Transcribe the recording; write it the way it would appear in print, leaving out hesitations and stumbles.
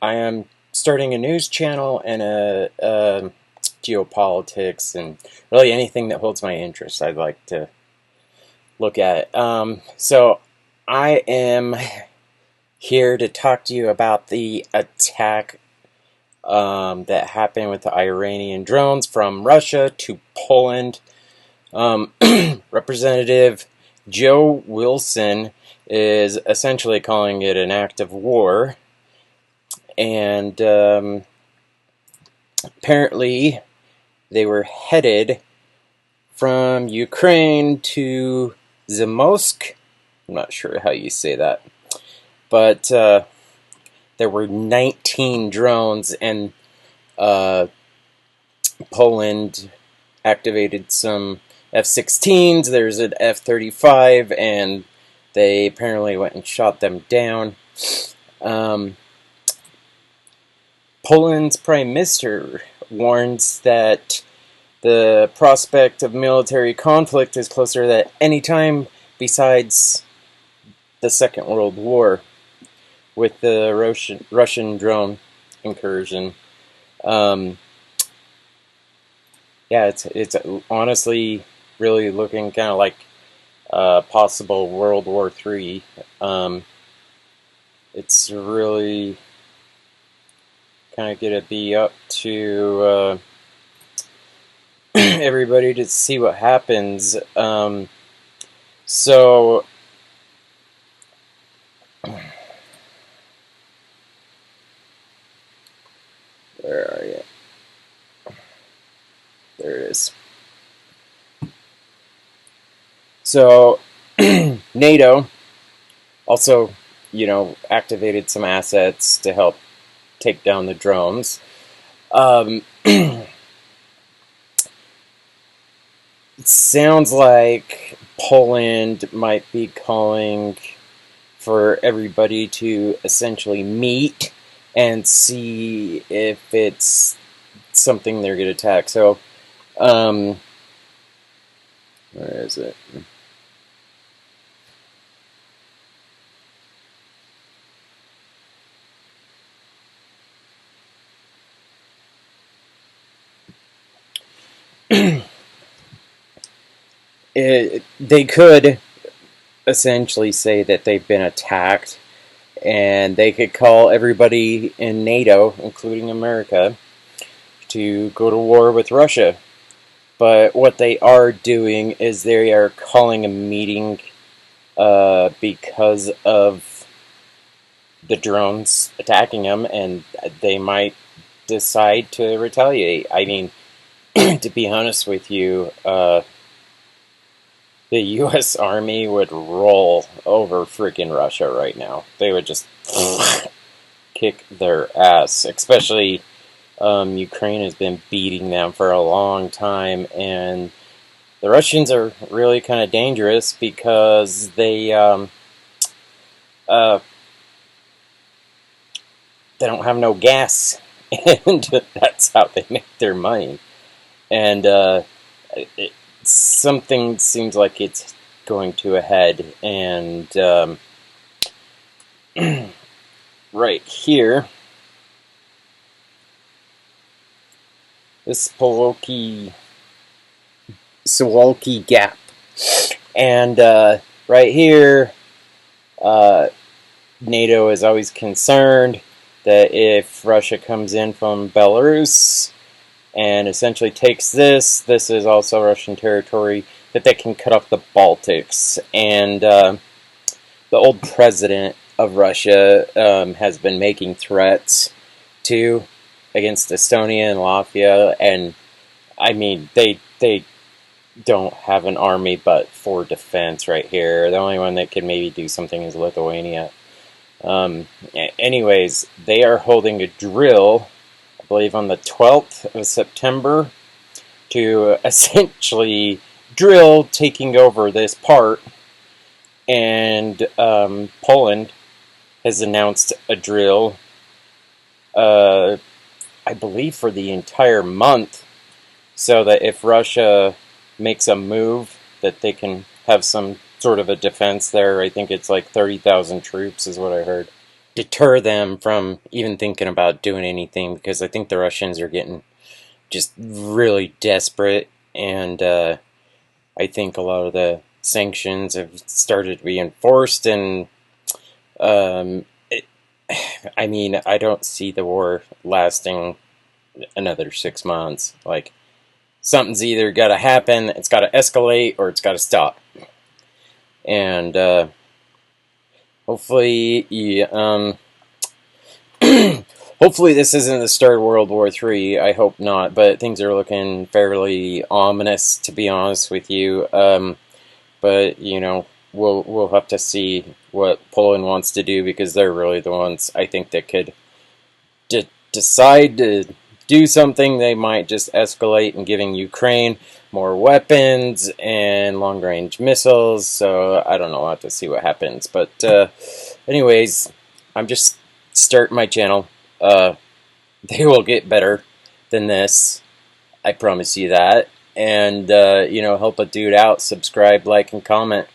I am starting a news channel and a geopolitics and really anything that holds my interest I'd like to look at. So I am here to talk to you about the attack that happened with the Iranian drones from Russia to Poland. Representative Joe Wilson is essentially calling it an act of war. And apparently they were headed from Ukraine to Zamosk. I'm not sure how you say that. But there were 19 drones, and Poland activated some F-16s. There's an F-35, and they apparently went and shot them down. Poland's Prime Minister warns that the prospect of military conflict is closer than any time besides the Second World War with the Russian drone incursion. Yeah, it's honestly really looking kind of like possible World War III. It's really kind of going to be up to everybody to see what happens. So where are you? There it is. So NATO also, activated some assets to help take down the drones. It sounds like Poland might be calling for everybody to essentially meet and see if it's something they're going to attack. So, where is it? They could essentially say that they've been attacked, and they could call everybody in NATO, including America, to go to war with Russia. But what they are doing is they are calling a meeting because of the drones attacking them, and they might decide to retaliate. I mean, to be honest with you, the U.S. Army would roll over freaking Russia right now. They would just kick their ass. Especially Ukraine has been beating them for a long time, and the Russians are really kind of dangerous because they don't have no gas, and that's how they make their money. And something seems like it's going to a head, and right here, this Suwalki Gap, and right here, NATO is always concerned that if Russia comes in from Belarus and essentially takes this is also Russian territory, that they can cut off the Baltics. And the old president of Russia has been making threats against Estonia and Latvia, and I mean, they don't have an army but for defense right here. The only one that could maybe do something is Lithuania. Anyways, they are holding a drill, I believe on the 12th of September, to essentially drill taking over this part, and Poland has announced a drill, I believe for the entire month, so that if Russia makes a move, that they can have some sort of a defense there. I think it's like 30,000 troops is what I heard. deter them from even thinking about doing anything, because I think the Russians are getting just really desperate, and I think a lot of the sanctions have started to be enforced, and I mean, I don't see the war lasting another 6 months. Like, something's either got to happen, it's got to escalate, or it's got to stop. And hopefully, hopefully this isn't the start of World War III. I hope not, but things are looking fairly ominous, to be honest with you. But you know, we'll have to see what Poland wants to do, because they're really the ones I think that could decide to do something. They might just escalate in giving Ukraine more weapons and long-range missiles. So I don't know. I'll have to see what happens. But anyways, I'm just starting my channel. They will get better than this. I promise you that. And you know, help a dude out. Subscribe, like, and comment.